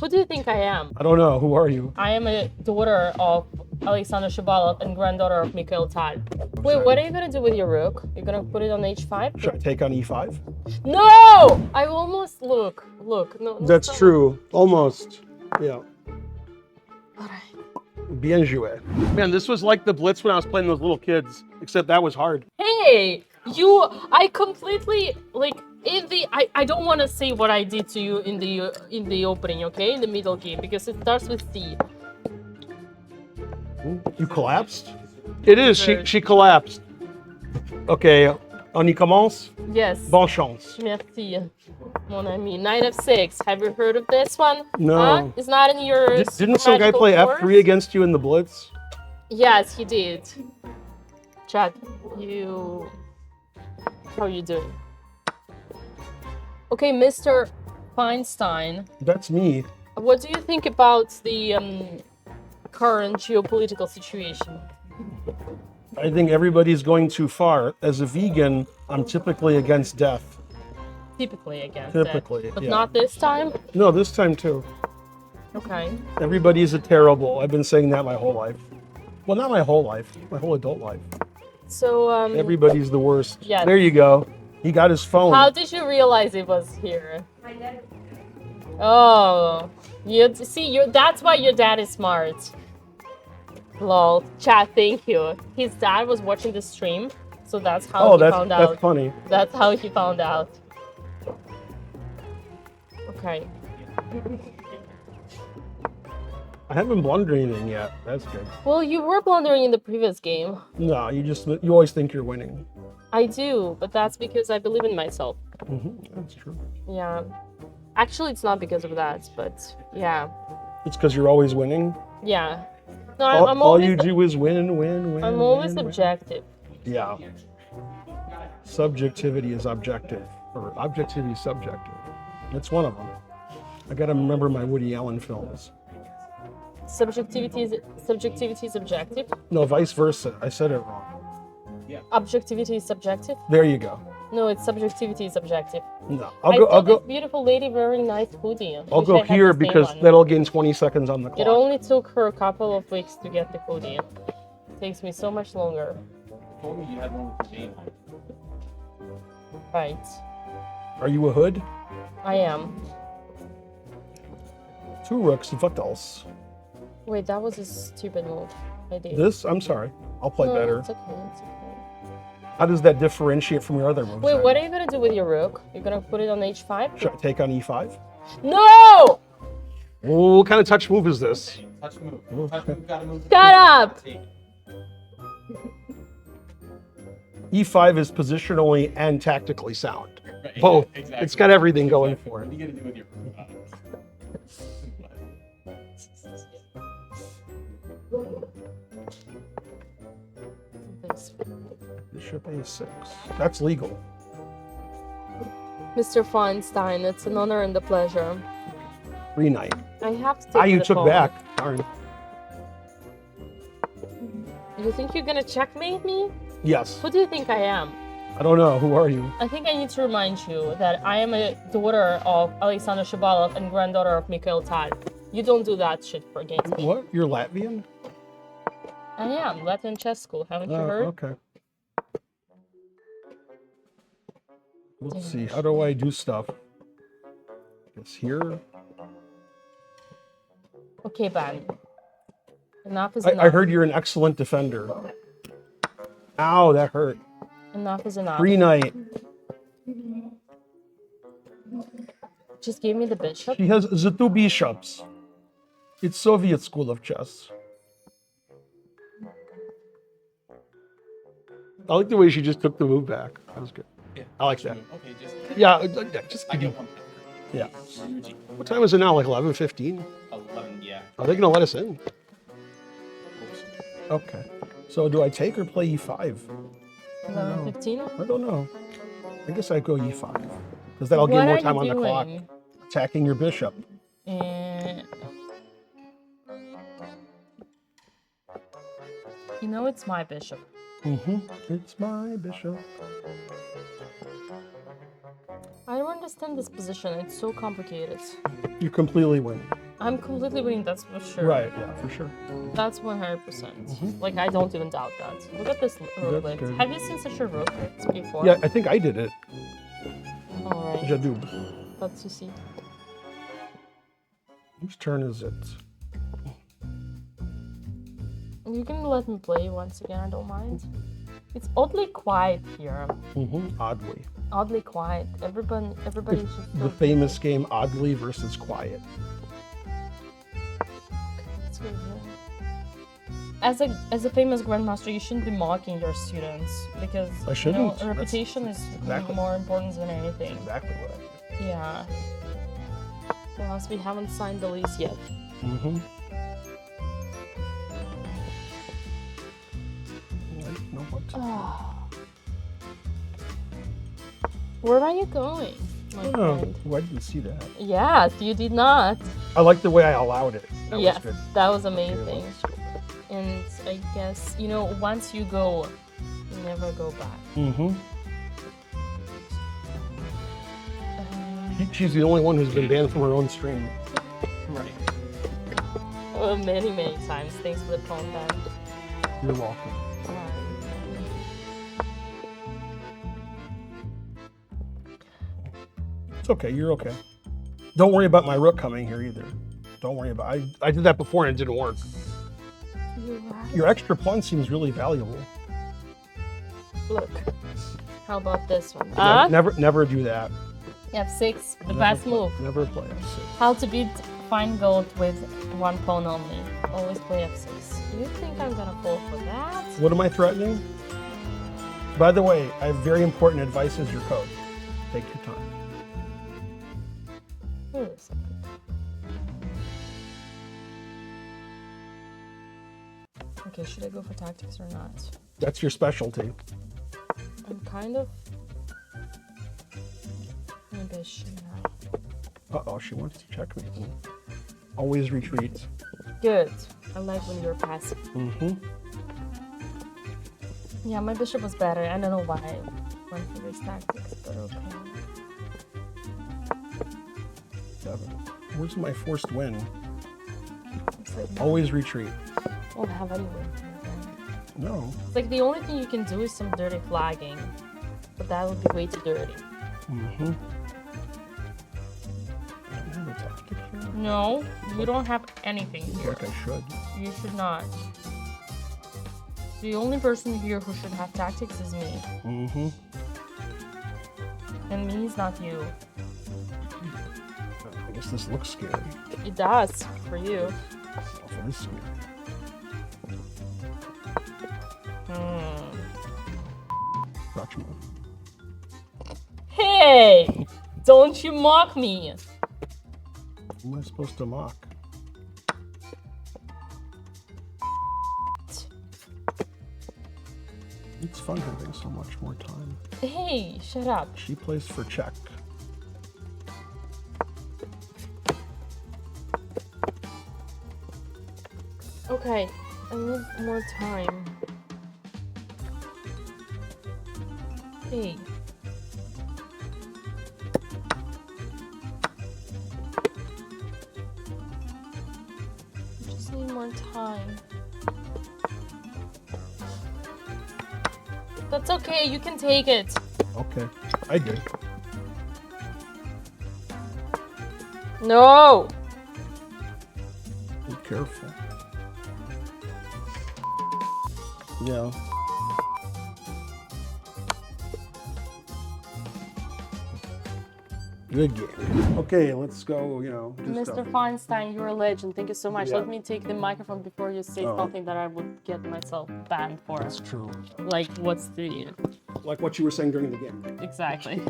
Who do you think I am? I don't know. Who are you? I am a daughter of Alexander Shabalov and granddaughter of Mikhail Tal. Wait, what are you gonna do with your rook? You're gonna put it on h5? Should I take on e5? No! I almost look. No. That's true. Almost. Yeah. Bien joué. Man, this was like the Blitz when I was playing those little kids, except that was hard. Hey, I completely I don't want to say what I did to you in the opening, okay? In the middle game, because it starts with C. You collapsed? It is. She collapsed. Okay. On y commence? Yes. Bonne chance. Merci, mon ami. Knight of 6. Have you heard of this one? No. Huh? It's not in your. Didn't some guy play F3 against you in the Blitz? Yes, he did. Chat, how are you doing? Okay, Mr. Feinstein. That's me. What do you think about the current geopolitical situation? I think everybody's going too far. As a vegan, I'm typically against death. Typically against Typically, but yeah. not this time? No, this time too. Okay. Everybody's a terrible. I've been saying that my whole life. Well, not my whole life, my whole adult life. So, everybody's the worst. Yes. There you go. He got his phone. How did you realize it was here? Oh, that's why your dad is smart. Lol. Chat, thank you. His dad was watching the stream, so that's how he found out. That's funny. That's how he found out. Okay. I haven't blundered anything yet. That's good. Well, you were blundering in the previous game. No, you always think you're winning. I do, but that's because I believe in myself. That's true. Yeah. Actually, it's not because of that, but yeah. It's because you're always winning? Yeah. No, all you do is win. I'm always objective. Yeah. Subjectivity is objective, or objectivity is subjective. That's one of them. I gotta remember my Woody Allen films. Subjectivity is objective? No, vice versa. I said it wrong. Objectivity is subjective? There you go. No, it's subjectivity is objective. No, I'll go. This beautiful lady wearing nice hoodie. I'll go here because that'll gain 20 seconds on the clock. It only took her a couple of weeks to get the hoodie. It takes me so much longer. You told me you had one with the name on it. Right. Are you a hood? I am. 2 rooks, what else? Wait, that was a stupid move. I did. This? I'm sorry. I'll play better. It's okay. How does that differentiate from your other moves? Wait, what are you gonna do with your rook? You're gonna put it on h5? Should I take on e5? No! Oh, what kind of touch move is this? Touch move. Touch move, gotta move. Shut up! e5 is positionally and tactically sound. Right, Both. exactly. It's got everything going for What it. are you gonna do with your Bishop a6. That's legal. Mr. Feinstein, it's an honor and a pleasure. Free knight. I have to take You the took phone. back. Darn. You think you're gonna checkmate me? Yes. Who do you think I am? I don't know. Who are you? I think I need to remind you that I am a daughter of Alexander Shabalov and granddaughter of Mikhail Tal. You don't do that shit for against me. What? You're Latvian? I am. Latin chess school. Haven't you heard? Okay. Let's see. How do I do stuff? It's here. Okay, Ben. Enough is enough. I heard you're an excellent defender. Ow, that hurt. Enough is enough. Free knight. Just give me the bishop. She has the 2 bishops. It's Soviet school of chess. I like the way she just took the move back. That was good. Yeah. I like that. Okay, just. Yeah, just I get one. yeah. What time is it now? Like 11:15? 11, yeah. Are they gonna let us in? Of course. Okay. So do I take or play e5? 15? I don't know. I guess I go e5 because that'll give What more are time you on the clock. doing? Attacking your bishop. You know it's my bishop. It's my bishop. I don't understand this position. It's so complicated. You completely win. I'm completely winning, that's for sure. Right, yeah, for sure. That's 100%. Like, I don't even doubt that. Look at this rooklet. good. Have you seen such a rooklet before? Yeah, I think I did it. Alright, Jadu. let's see. Whose turn is it? You can let me play once again, I don't mind. It's oddly quiet here. Oddly. Oddly quiet. Everybody's just The famous game Oddly versus Quiet. That's good, yeah. As a famous grandmaster, you shouldn't be mocking your students because I shouldn't. Reputation is exactly. more important than anything. Exactly what I did. Yeah. Plus, we haven't signed the lease yet. I don't know what to Where are you going, my Oh, friend? I didn't see that. Yes, you did not. I like the way I allowed it. That Yes, was good. that was Okay, amazing. let's go. And I guess, once you go, you never go back. She's the only one who's been banned from her own stream. Right. Oh, many, many times. Thanks for the phone ban. You're welcome. It's okay. You're okay. Don't worry about my rook coming here either. Don't worry about it. I did that before and it didn't work. Your extra pawn seems really valuable. Look, how about this one? Never do that. F6, the Never best play- move. Never play F6. How to beat Finegold with one pawn only. Always play F6. You think I'm gonna fall for that? What am I threatening? By the way, I have very important advice as your coach. Take your time. Wait a second. Okay, should I go for tactics or not? That's your specialty. I'm kind of... Maybe I should not. Uh-oh, she wants to check me. Always retreat. Good. I like when you're passive. Mm-hmm. Yeah, my bishop was better. I don't know why I went for these tactics, but okay. 7. Where's my forced win? It's like, Always retreat. I won't have any win. No. It's like the only thing you can do is some dirty flagging. But that would be way too dirty. Mm-hmm. I don't have a tactic here. No, you don't have anything here. Like I should. You should not. The only person here who should have tactics is me. Mm-hmm. And me is not you. I guess this looks scary. It does, for you. It is scary. Gotcha. Hey! Don't you mock me! Who am I supposed to mock? It's fun having so much more time. Hey, shut up. She plays for check. Okay, I need more time. Hey. I just need more time. That's okay, you can take it. Okay, I did. No! Be careful. Yeah. Good game. Okay, let's go, do Mr. stuff. Feinstein, you're a legend. Thank you so much. Yeah. Let me take the microphone before you say Oh. something that I would get myself banned for. That's true. Like, what's the... Like what you were saying during the game. Exactly.